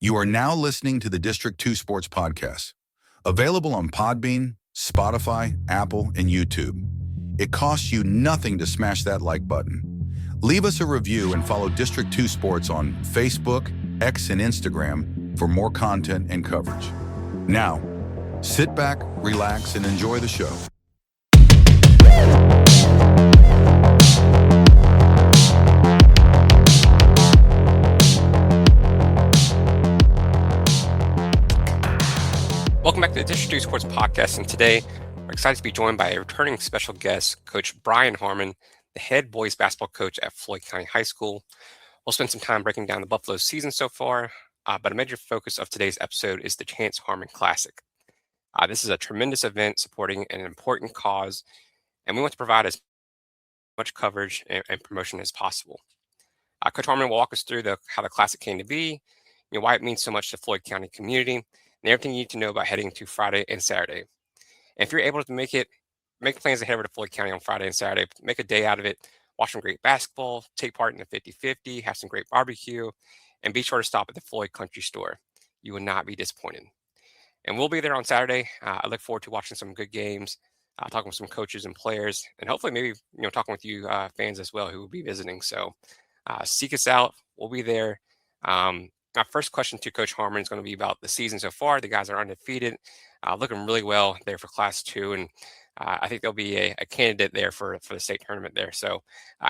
You are now listening to the District 2 Sports Podcast, available on Podbean, Spotify, Apple, and YouTube. It costs you nothing to smash that like button. Leave us a review and follow District 2 Sports on Facebook, X, and Instagram for more content and coverage. Now, sit back, relax, and enjoy the show. Welcome back to the District 2 Sports Podcast, and today we're excited to be joined by a returning special guest, Coach Brian Harman, the head boys basketball coach at Floyd County High School. We'll spend some time breaking down the Buffalo's season so far, but a major focus of today's episode is the Chance Harman Classic. This is a tremendous event supporting an important cause, and we want to provide as much coverage and promotion as possible. Coach Harman will walk us through how the Classic came to be, why it means so much to the Floyd County community, and everything you need to know about heading to Friday and Saturday. And if you're able to make plans to head over to Floyd County on Friday and Saturday, make a day out of it, watch some great basketball, take part in the 50-50, have some great barbecue, and be sure to stop at the Floyd Country Store. You will not be disappointed. And we'll be there on Saturday. I look forward to watching some good games, talking with some coaches and players, and hopefully maybe talking with you fans as well who will be visiting. So seek us out. We'll be there. My first question to Coach Harman is going to be about the season so far. The guys are undefeated, looking really well there for Class 2, and I think they'll be a candidate there for the state tournament there. So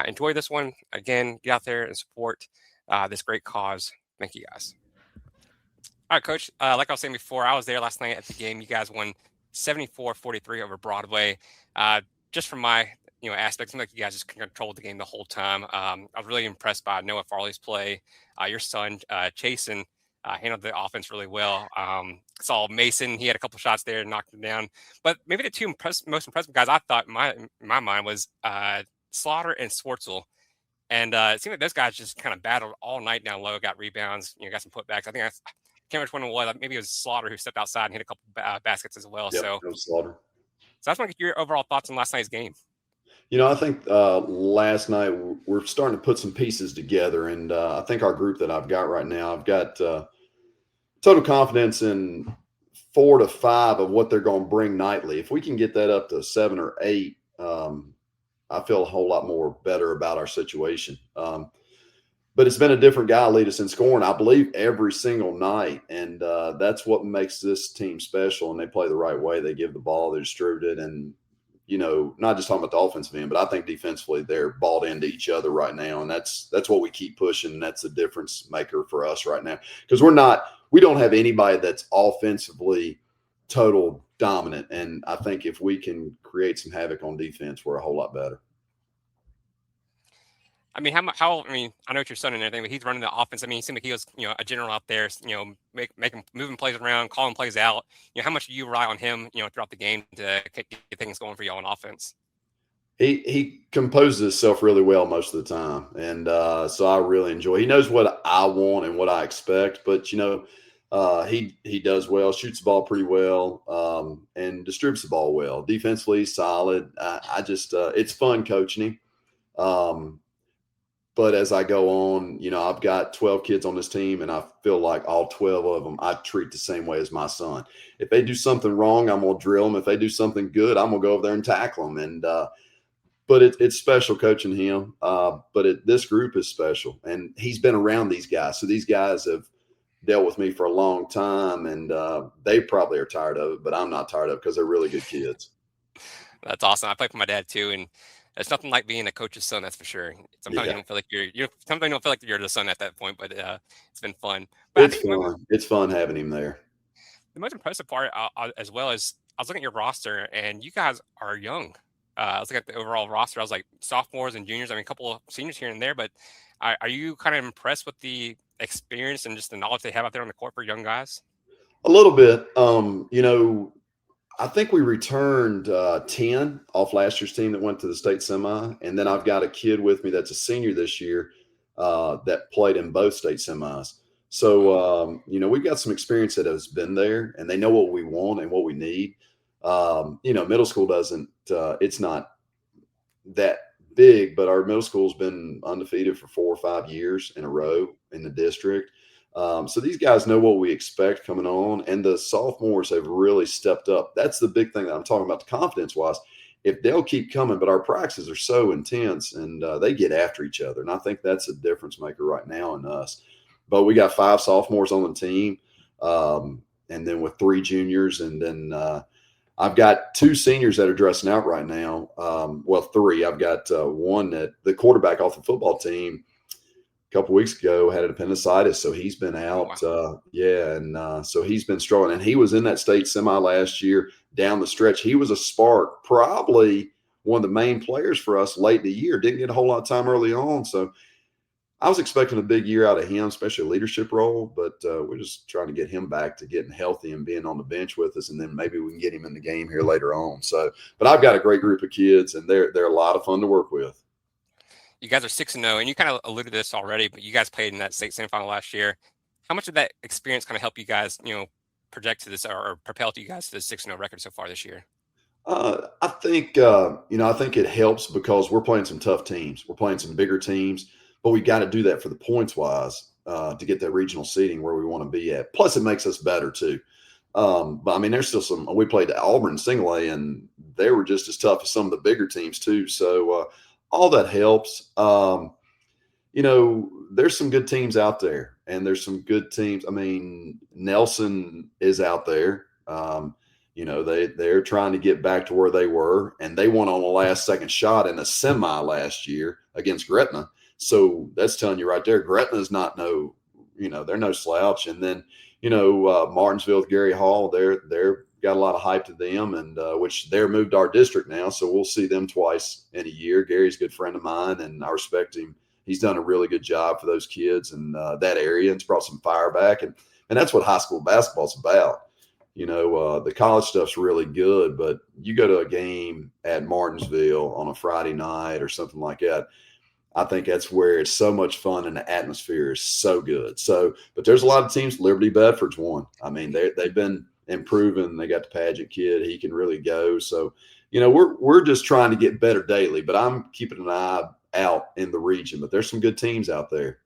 enjoy this one. Again, get out there and support this great cause. Thank you, guys. All right, Coach, like I was saying before, I was there last night at the game. You guys won 74-43 over Broadway. Just from my aspect, seemed like you guys just controlled the game the whole time. I was really impressed by Noah Farley's play. Your son, Chasen, handled the offense really well. Saw Mason, he had a couple shots there and knocked him down. But maybe the two most impressive guys I thought in my mind was Slaughter and Swartzel. And it seemed like those guys just kind of battled all night down low, got rebounds, got some putbacks. I can't remember which one it was. Maybe it was Slaughter who stepped outside and hit a couple baskets as well. Yep, it was Slaughter. So I just want to get your overall thoughts on last night's game. I think last night we're starting to put some pieces together, and I think our group that I've got right now, I've got total confidence in 4 to 5 of what they're going to bring nightly. If we can get that up to 7 or 8, I feel a whole lot more better about our situation. But it's been a different guy lead us in scoring, I believe, every single night, and that's what makes this team special. And they play the right way. They give the ball, they distribute it, and not just talking about the offensive end, but I think defensively they're balled into each other right now. And that's what we keep pushing. And that's the difference maker for us right now. Because we don't have anybody that's offensively total dominant. And I think if we can create some havoc on defense, we're a whole lot better. I mean, I know it's your son and everything, but he's running the offense. I mean, he seemed like he was, a general out there, moving plays around, calling plays out. How much do you rely on him, throughout the game to get things going for y'all on offense? He composes himself really well most of the time, and so I really enjoy. He knows what I want and what I expect, but he does well, shoots the ball pretty well, and distributes the ball well. Defensively, he's solid. I just it's fun coaching him. But as I go on, I've got 12 kids on this team, and I feel like all 12 of them I treat the same way as my son. If they do something wrong, I'm going to drill them. If they do something good, I'm going to go over there and tackle them. And but it's special coaching him. But this group is special, and he's been around these guys. So these guys have dealt with me for a long time, and they probably are tired of it, but I'm not tired of it because they're really good kids. That's awesome. I play for my dad too, and it's nothing like being a coach's son, that's for sure. Sometimes you don't feel like sometimes you don't feel like you're the son at that point, but it's been fun. But it's fun. It's fun having him there. The most impressive part, as well as I was looking at your roster, and you guys are young. I was looking at the overall roster. I was like sophomores and juniors. I mean, a couple of seniors here and there, but are you kind of impressed with the experience and just the knowledge they have out there on the court for young guys? A little bit. I think we returned 10 off last year's team that went to the state semi. And then I've got a kid with me that's a senior this year that played in both state semis. So, we've got some experience that has been there, and they know what we want and what we need. Middle school doesn't it's not that big, but our middle school's been undefeated for 4 or 5 years in a row in the district. So these guys know what we expect coming on, and the sophomores have really stepped up. That's the big thing that I'm talking about, the confidence-wise. If they'll keep coming, but our practices are so intense, and they get after each other, and I think that's a difference maker right now in us. But we got 5 sophomores on the team, and then with 3 juniors, and then I've got 2 seniors that are dressing out right now. Well, 3. I've got one that the quarterback off the football team a couple weeks ago had an appendicitis, so he's been out. Wow. And so he's been struggling. And he was in that state semi last year down the stretch. He was a spark, probably one of the main players for us late in the year. Didn't get a whole lot of time early on, so I was expecting a big year out of him, especially a leadership role, but we're just trying to get him back to getting healthy and being on the bench with us, and then maybe we can get him in the game here later on. So, but I've got a great group of kids, and they're a lot of fun to work with. You guys are 6-0, and you kind of alluded to this already, but you guys played in that state semifinal last year. How much did that experience kind of help you guys, project to this or propel you guys to the 6-0 record so far this year? I think I think it helps because we're playing some tough teams. We're playing some bigger teams, but we got to do that for the points wise to get that regional seeding where we want to be at. Plus, it makes us better too. But I mean, there's still some. We played Auburn single A, and they were just as tough as some of the bigger teams too. So all that helps. There's some good teams out there, and there's some good teams. I mean, Nelson is out there. They're trying to get back to where they were, and they won on the last second shot in a semi last year against Gretna. So that's telling you right there, Gretna's not they're no slouch. And then, Martinsville with Gary Hall, they're got a lot of hype to them, and which they're moved our district now. So we'll see them twice in a year. Gary's a good friend of mine, and I respect him. He's done a really good job for those kids in that area, and it's brought some fire back. And that's what high school basketball's about. The college stuff's really good, but you go to a game at Martinsville on a Friday night or something like that, I think that's where it's so much fun and the atmosphere is so good. So, but there's a lot of teams. Liberty Bedford's one. I mean, they've been improving. They got the Pageant kid. He can really go. So, we're just trying to get better daily, but I'm keeping an eye out in the region. But there's some good teams out there.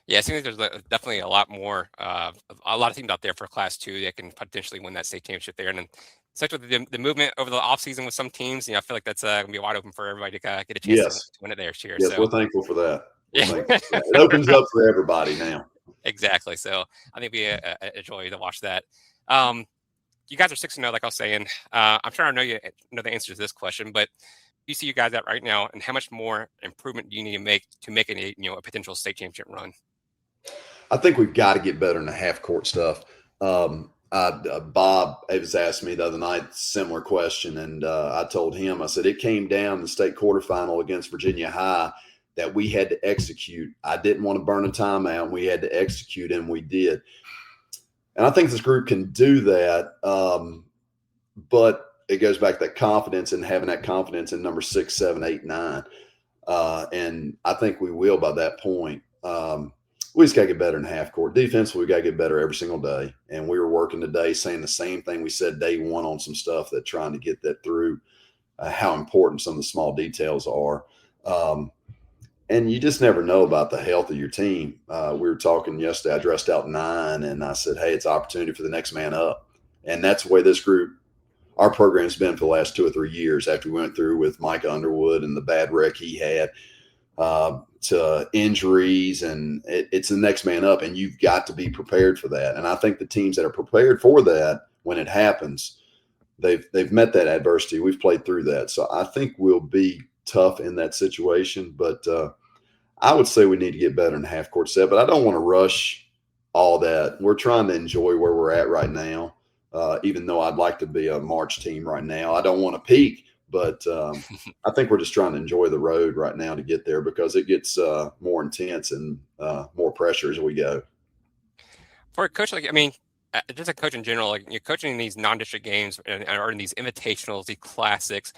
Yeah, it seems like there's definitely a lot more, a lot of teams out there for Class 2 that can potentially win that state championship there. And then, especially with the movement over the offseason with some teams, I feel like that's going to be wide open for everybody to get a chance Yes. to win it there this year. Yes, so, we're thankful for that. Yeah. It opens up for everybody now. Exactly. So I think we enjoy to watch that. You guys are 6-0, like I was saying. I'm sure I know you know the answer to this question, but you see you guys at right now, and how much more improvement do you need to make a potential state championship run? I think we've got to get better in the half court stuff. Bob was asked me the other night similar question, and I told him, I said it came down the state quarterfinal against Virginia High that we had to execute. I didn't want to burn a timeout, and we had to execute, and we did. And I think this group can do that, but it goes back to that confidence and having that confidence in number 6, 7, 8, 9. And I think we will by that point. We just got to get better in half court. Defensively, we got to get better every single day. And we were working today saying the same thing we said day one on some stuff that trying to get that through, how important some of the small details are. And you just never know about the health of your team. We were talking yesterday. I dressed out 9, and I said, hey, it's opportunity for the next man up. And that's the way this group, our program's been for the last 2 or 3 years after we went through with Mike Underwood and the bad wreck he had. To injuries, and it's the next man up, and you've got to be prepared for that. And I think the teams that are prepared for that when it happens, they've met that adversity. We've played through that, so I think we'll be tough in that situation. But I would say we need to get better in half court set. But I don't want to rush all that. We're trying to enjoy where we're at right now. Even though I'd like to be a March team right now, I don't want to peak. But I think we're just trying to enjoy the road right now to get there because it gets more intense and more pressure as we go. For a coach, just a coach in general, you're coaching in these non-district games or in these invitationals, these classics.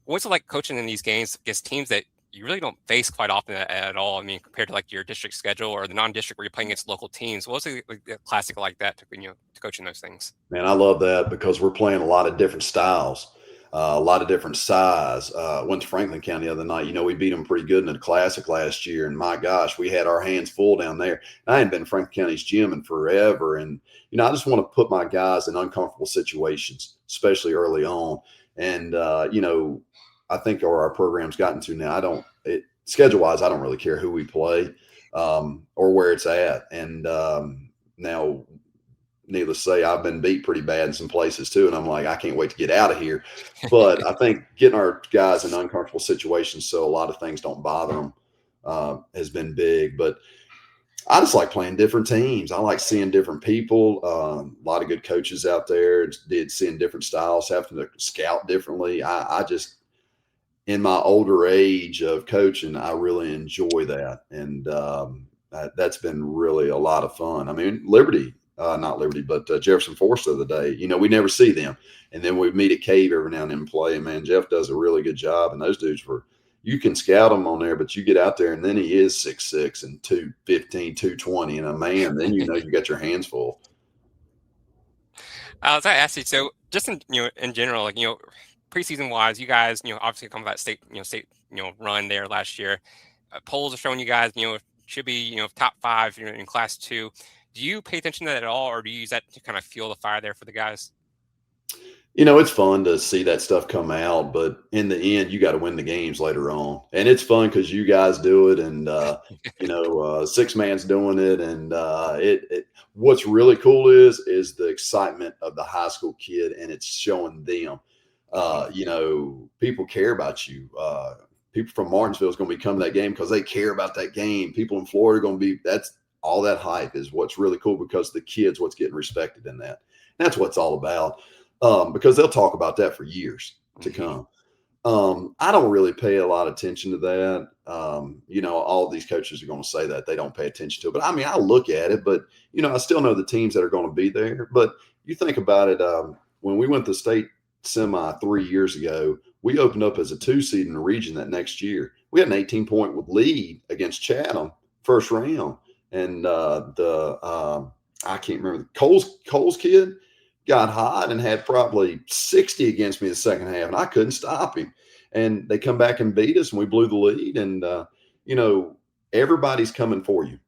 What's it like coaching in these games against teams that you really don't face quite often at all? I mean, compared to your district schedule or the non-district where you're playing against local teams. What's a classic like that to coach in those things? Man, I love that because we're playing a lot of different styles. a lot of different size. Went to Franklin County the other night. We beat them pretty good in the Classic last year, and my gosh, we had our hands full down there. And I hadn't been in Franklin County's gym in forever, and I just want to put my guys in uncomfortable situations, especially early on. And I think our program's gotten to now. Schedule wise, I don't really care who we play or where it's at. And now, needless to say, I've been beat pretty bad in some places too. And I'm like, I can't wait to get out of here. But I think getting our guys in uncomfortable situations so a lot of things don't bother them has been big. But I just like playing different teams. I like seeing different people. A lot of good coaches out there. Seeing different styles, having to scout differently. I just, in my older age of coaching, I really enjoy that. And that's been really a lot of fun. I mean, not Liberty, but Jefferson Forest the other day, we never see them. And then we meet at Cave every now and then and play. And man, Jeff does a really good job. And those dudes you can scout them on there, but you get out there and then he is 6'6" and 215, 220. And then you got your hands full. I was going to ask you, so just in general, like, preseason wise, you guys, obviously come from that state run there last year. Polls are showing you guys, should be, top 5 in Class 2. Do you pay attention to that at all, or do you use that to kind of fuel the fire there for the guys? It's fun to see that stuff come out, but in the end, you got to win the games later on. And it's fun because you guys do it, and, 6-man's doing it. And what's really cool is the excitement of the high school kid, and it's showing them, people care about you. People from Martinsville is going to be coming to that game because they care about that game. People in Florida are going to be, that's all that hype is what's really cool because the kids, what's getting respected in that. That's what it's all about. Because they'll talk about that for years to come. I don't really pay a lot of attention to that. All these coaches are going to say that they don't pay attention to it. But I mean, I look at it, but, I still know the teams that are going to be there. But you think about it, when we went to state semi 3 years ago, we opened up as a 2 seed in the region that next year. We had an 18-point lead against Chatham first round. And I can't remember, Cole's kid got hot and had probably 60 against me the second half, and I couldn't stop him. And they come back and beat us, and we blew the lead. And, everybody's coming for you.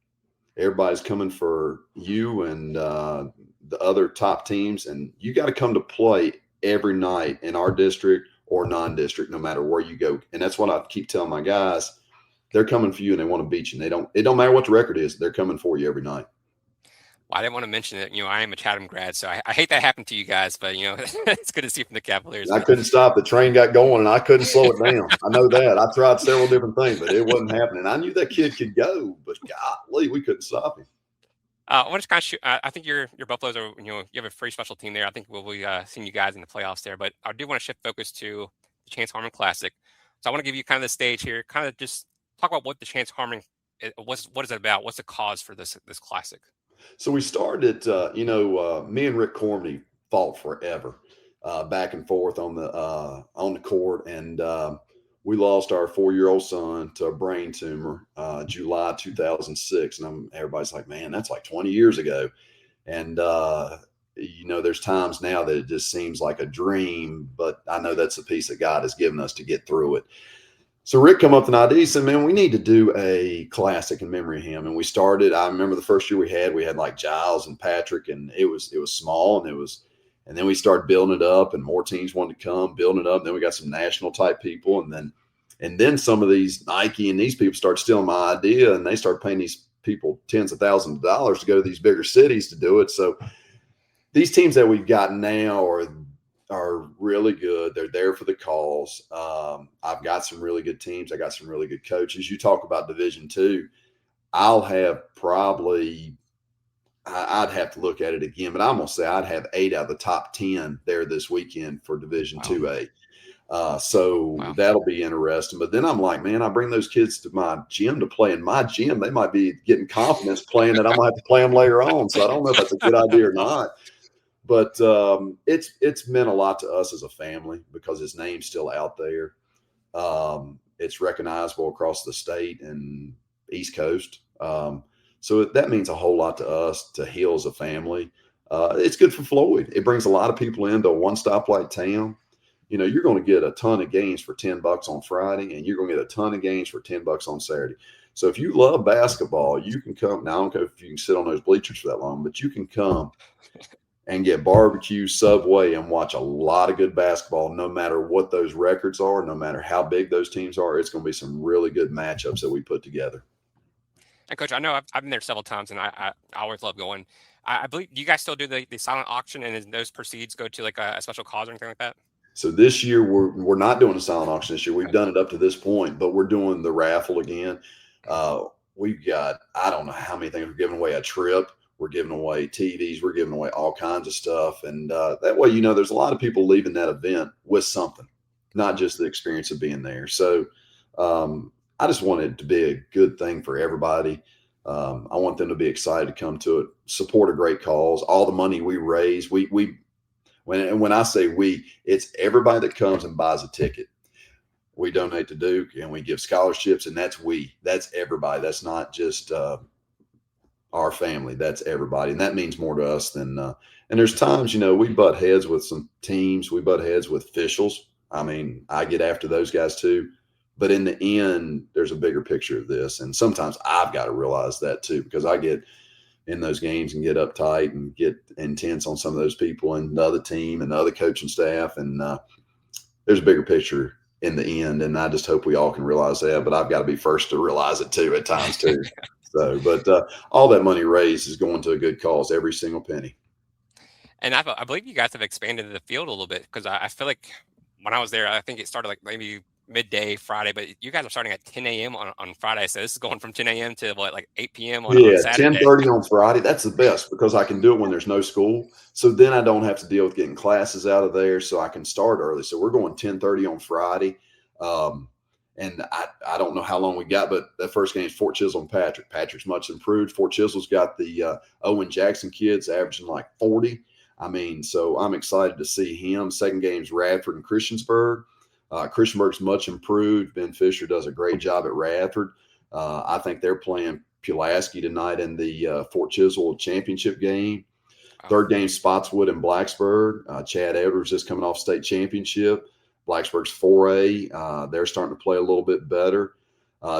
Everybody's coming for you and the other top teams. And you got to come to play every night in our district or non-district, no matter where you go. And that's what I keep telling my guys. They're coming for you and they want to beat you. And it don't matter what the record is. They're coming for you every night. Well, I didn't want to mention it. I am a Chatham grad, so I hate that happened to you guys, but, it's good to see from the Cavaliers. I couldn't stop. The train got going and I couldn't slow it down. I know that. I tried several different things, but it wasn't happening. I knew that kid could go, but golly, we couldn't stop him. I want to kind of shoot. I think your Buffaloes are, you have a pretty special team there. I think we'll be seeing you guys in the playoffs there, but I do want to shift focus to the Chance Harman Classic. So I want to give you kind of the stage here, kind of just talk about what the Chance Harman, what is it about? What's the cause for this classic? So we started, me and Rick Cormany fought forever, back and forth on the court. And we lost our 4-year-old son to a brain tumor, July 2006. And everybody's like, man, that's like 20 years ago. And, there's times now that it just seems like a dream, but I know that's a piece that God has given us to get through it. So Rick come up with an idea. He said, man, we need to do a classic in memory of him. And we started, I remember the first year we had like Giles and Patrick, and it was small, and then we started building it up, and more teams wanted to come, building it up. And then we got some national type people. And then some of these Nike and these people started stealing my idea, and they started paying these people tens of thousands of dollars to go to these bigger cities to do it. So these teams that we've got now are really good. They're there for the cause. I've got some really good teams. I got some really good coaches. You talk about Division II. I'll have probably, I'd have to look at it again, but I'm going to say I'd have 8 out of the top 10 there this weekend for Division IIA. That'll be interesting. But then I'm like, man, I bring those kids to my gym to play in my gym. They might be getting confidence playing that I might have to play them later on. So I don't know if that's a good idea or not. But it's meant a lot to us as a family because his name's still out there. It's recognizable across the state and East Coast. So that means a whole lot to us, to Hill as a family. It's good for Floyd. It brings a lot of people into a one stoplight town. you're going to get a ton of games for $10 on Friday, and you're going to get a ton of games for $10 on Saturday. So if you love basketball, you can come. Now, I don't know if you can sit on those bleachers for that long, but you can come and get barbecue, Subway, and watch a lot of good basketball, no matter what those records are, no matter how big those teams are. It's going to be some really good matchups that we put together. And Coach, I know I've been there several times, and I always love going. I believe you guys still do the silent auction, and those proceeds go to like a special cause or anything like that? So this year we're not doing a silent auction this year. We've done it up to this point, but we're doing the raffle again. We've got, I don't know how many things. We're giving away a trip. We're giving away TVs. We're giving away all kinds of stuff. And that way, there's a lot of people leaving that event with something, not just the experience of being there. So I just want it to be a good thing for everybody. I want them to be excited to come to it, support a great cause. All the money we raise, when I say we, it's everybody that comes and buys a ticket. We donate to Duke, and we give scholarships, and that's everybody. That's not just our family. That's everybody, and that means more to us than. And there's times, we butt heads with some teams. We butt heads with officials. I mean, I get after those guys too. But in the end, there's a bigger picture of this, and sometimes I've got to realize that too, because I get in those games and get uptight and get intense on some of those people and the other team and the other coaching staff. And there's a bigger picture in the end. And I just hope we all can realize that, but I've got to be first to realize it too at times too. So, but all that money raised is going to a good cause, every single penny. And I believe you guys have expanded the field a little bit, because I feel like when I was there, I think it started like maybe midday Friday, but you guys are starting at 10 a.m. on Friday. So this is going from 10 a.m. to like 8 p.m. on Saturday. 10:30 on Friday. That's the best, because I can do it when there's no school. So then I don't have to deal with getting classes out of there. So I can start early. So we're going 10:30 on Friday. And I don't know how long we got, but that first game is Fort Chisholm and Patrick. Patrick's much improved. Fort Chisel's got the Owen Jackson kids averaging like 40. I mean, so I'm excited to see him. Second game's Radford and Christiansburg. Christiansburg's much improved. Ben Fisher does a great job at Radford. I think they're playing Pulaski tonight in the Fort Chisel championship game. Third game, Spotswood and Blacksburg. Chad Edwards is coming off state championship. Blacksburg's 4A. They're starting to play a little bit better.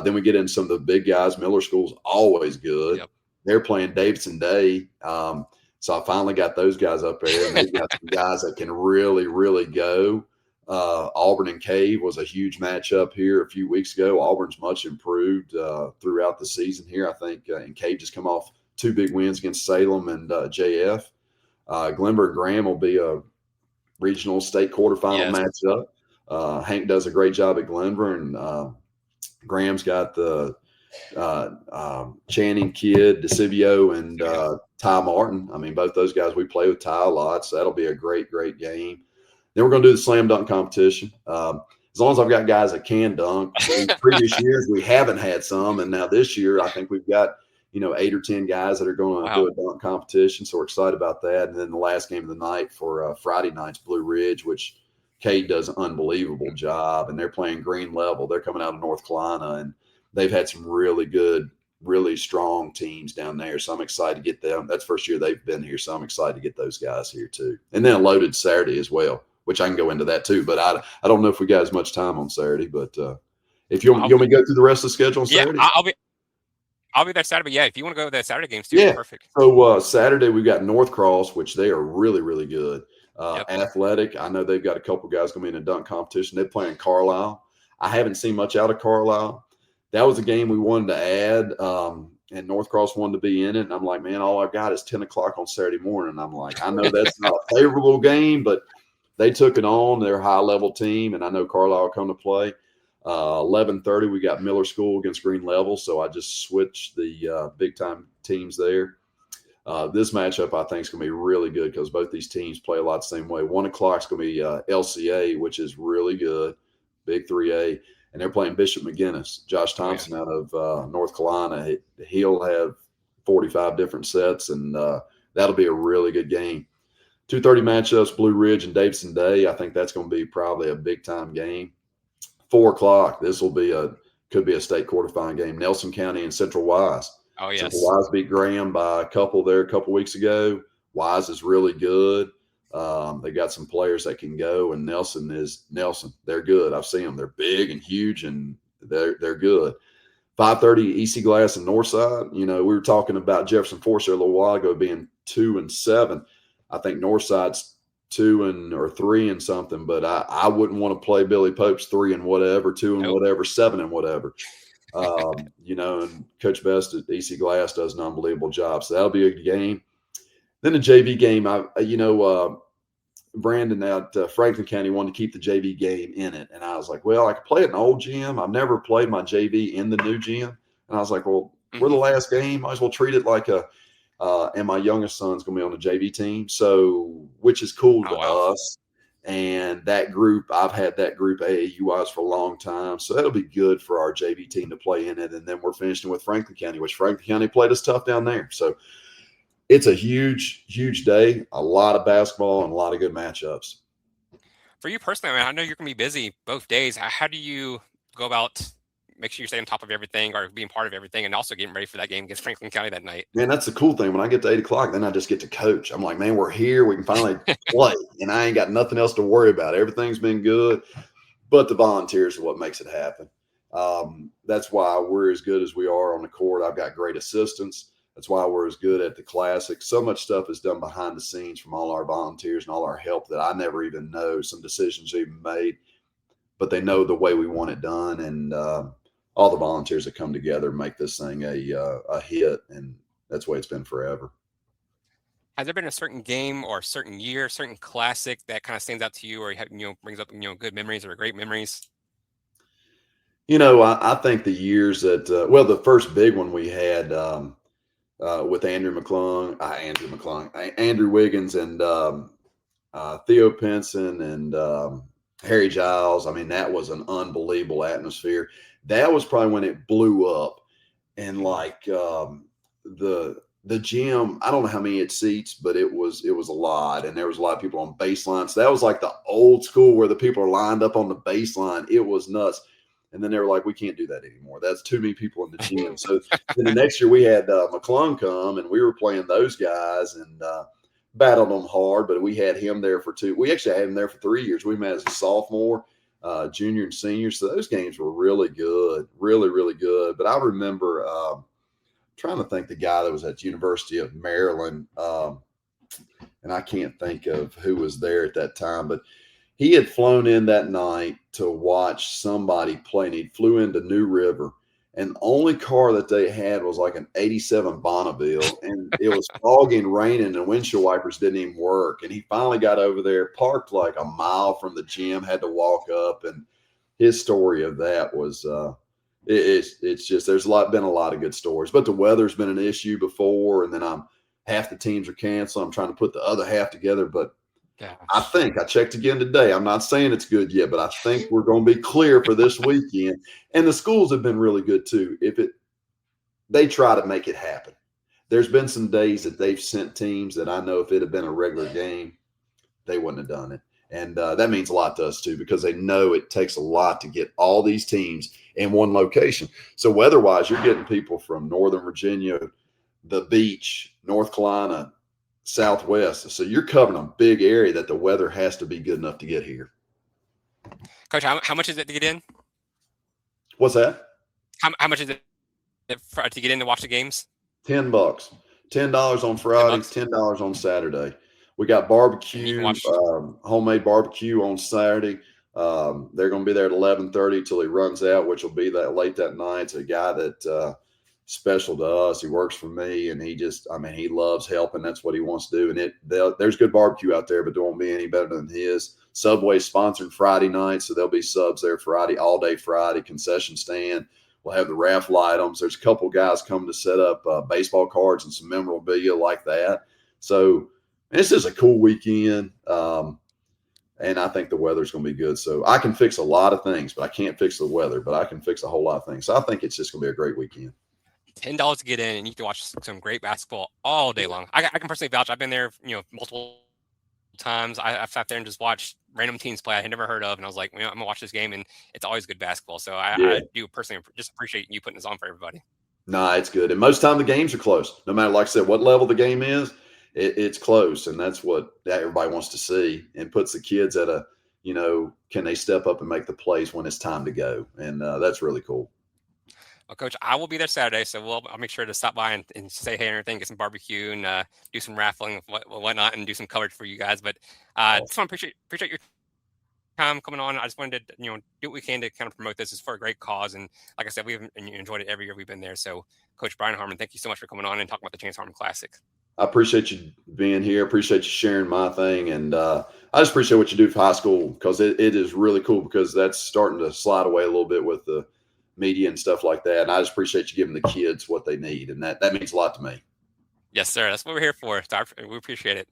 Then we get into some of the big guys. Miller School's always good. Yep. They're playing Davidson Day. So I finally got those guys up there, and they've got some guys that can really, really go. Auburn and Cave was a huge matchup here a few weeks ago. Auburn's much improved throughout the season here, I think. And Cave just come off 2 big wins against Salem and JF. Glenver and Graham will be a regional state quarterfinal matchup. Hank does a great job at Glenver, and Graham's got the Channing kid, DeCivio, and Ty Martin. I mean, both those guys, we play with Ty a lot, so that'll be a great, great game. Then we're going to do the slam dunk competition. As long as I've got guys that can dunk. In previous years, we haven't had some, and now this year, I think we've got 8 or 10 guys that are going to do a dunk competition. So we're excited about that. And then the last game of the night for Friday night's Blue Ridge, which Cade does an unbelievable job, and they're playing Green Level. They're coming out of North Carolina, and they've had some really good, really strong teams down there. So I'm excited to get them. That's the first year they've been here, so I'm excited to get those guys here too. And then a loaded Saturday as well, which I can go into that too. But I don't know if we got as much time on Saturday. But if you want me to go through the rest of the schedule on Saturday? I'll be there Saturday. But yeah, if you want to go to the Saturday games too, perfect. So Saturday we've got North Cross, which they are really, really good. Athletic, I know they've got a couple guys going to be in a dunk competition. They're playing Carlisle. I haven't seen much out of Carlisle. That was a game we wanted to add, and North Cross wanted to be in it. And I'm like, man, all I've got is 10 o'clock on Saturday morning. I'm like, I know that's not a favorable game, but they took it on. They're a high-level team, and I know Carlisle will come to play. 11:30, we got Miller School against Green Level, so I just switched the big-time teams there. This matchup, I think, is going to be really good because both these teams play a lot the same way. 1 o'clock is going to be LCA, which is really good, big 3A, and they're playing Bishop McGinnis. Josh Thompson out of North Carolina. He'll have 45 different sets, and that'll be a really good game. 2:30 matchups, Blue Ridge and Davidson Day. I think that's going to be probably a big-time game. 4 o'clock, this will be could be a state quarterfinal game. Nelson County and Central Wise. Oh, yes. Central Wise beat Graham by a couple there a couple weeks ago. Wise is really good. They got some players that can go, and Nelson. They're good. I've seen them. They're big and huge, and they're good. 530 EC Glass and Northside. We were talking about Jefferson Forest a little while ago being 2-7. I think Northside's 2 or 3 and something, but I wouldn't want to play Billy Pope's 3 and whatever, 2 and whatever, 7 and whatever. And Coach Best at EC Glass does an unbelievable job. So that'll be a game. Then the JV game, Brandon at Franklin County wanted to keep the JV game in it. And I was like, well, I could play it in the old gym. I've never played my JV in the new gym. And I was like, well, we're the last game. Might as well treat it like and my youngest son's going to be on the JV team. So, which is cool to us. And that group, I've had that group AAU-wise for a long time. So that'll be good for our JV team to play in it. And then we're finishing with Franklin County, which Franklin County played us tough down there. So it's a huge, huge day, a lot of basketball and a lot of good matchups. For you personally, I know you're going to be busy both days. How do you go about make sure you stay on top of everything or being part of everything and also getting ready for that game against Franklin County that night? Man, that's the cool thing. When I get to 8 o'clock, then I just get to coach. I'm like, man, we're here. We can finally play. And I ain't got nothing else to worry about. Everything's been good. But the volunteers are what makes it happen. That's why we're as good as we are on the court. I've got great assistants. That's why we're as good at the Classic. So much stuff is done behind the scenes from all our volunteers and all our help that I never even know. Some decisions even made, but they know the way we want it done. And all the volunteers that come together make this thing a hit. And that's the way it's been forever. Has there been a certain game or a certain year, certain Classic that kind of stands out to you or brings up good memories or great memories? I think the years that the first big one we had with Andrew Wiggins and Theo Pinson and Harry Giles. I mean, that was an unbelievable atmosphere. That was probably when it blew up. And like the gym, I don't know how many it seats, but it was a lot. And there was a lot of people on baseline. So that was like the old school where the people are lined up on the baseline. It was nuts. And then they were like, we can't do that anymore. That's too many people in the gym. So then the next year we had McClung come, and we were playing those guys and battled them hard. But we had him there for 2. We actually had him there for 3 years. We met as a sophomore, junior, and senior. So those games were really good, really, really good. But I remember trying to think the guy that was at the University of Maryland, and I can't think of who was there at that time, but he had flown in that night to watch somebody play, and he flew into New River, and the only car that they had was like an 87 Bonneville, and it was foggy and raining, and windshield wipers didn't even work. And he finally got over there, parked like a mile from the gym, had to walk up, and his story of that was it's just there's been a lot of good stories. But the weather's been an issue before, and then half the teams are canceled. I'm trying to put the other half together, but I think I checked again today. I'm not saying it's good yet, but I think we're going to be clear for this weekend. And the schools have been really good too. They try to make it happen. There's been some days that they've sent teams that I know if it had been a regular game, they wouldn't have done it. And that means a lot to us too, because they know it takes a lot to get all these teams in one location. So weather-wise, you're getting people from Northern Virginia, the beach, North Carolina, Southwest. So you're covering a big area that the weather has to be good enough to get here. Coach, how much is it to get in? What's that? How much is it to get in to watch the games? $10. $10 on Friday, $10 on Saturday. We got barbecue, homemade barbecue on Saturday. They're going to be there at 11:30 till he runs out, which will be that late that night. It's a guy that special to us. He works for me, and he loves helping. That's what he wants to do. And there's good barbecue out there, but there won't be any better than his. Subway sponsored Friday night, so there'll be subs there Friday, all day Friday, concession stand. We'll have the raffle items. There's a couple guys coming to set up baseball cards and some memorabilia like that. So this is a cool weekend, and I think the weather's going to be good. So I can fix a lot of things, but I can't fix the weather, but I can fix a whole lot of things. So I think it's just going to be a great weekend. $10 to get in, and you can watch some great basketball all day long. I can personally vouch. I've been there, multiple times. I've sat there and just watched random teams play I had never heard of, and I was like, I'm gonna watch this game, and it's always good basketball. So I do personally just appreciate you putting this on for everybody. Nah, it's good, and most time the games are close. No matter, like I said, what level the game is. it's close, and that's what everybody wants to see, and puts the kids at a, can they step up and make the plays when it's time to go? And that's really cool. Well, Coach, I will be there Saturday, so I'll make sure to stop by and say hey and everything, get some barbecue, and do some raffling and whatnot, and do some coverage for you guys. But just want to appreciate your time coming on. I just wanted to do what we can to kind of promote this. It's for a great cause, and like I said, we've enjoyed it every year we've been there. So, Coach Brian Harman, thank you so much for coming on and talking about the Chance Harman Classic. I appreciate you being here. Appreciate you sharing my thing. And I just appreciate what you do for high school, because it is really cool, because that's starting to slide away a little bit with the media and stuff like that. And I just appreciate you giving the kids what they need. And that means a lot to me. Yes, sir. That's what we're here for. We appreciate it.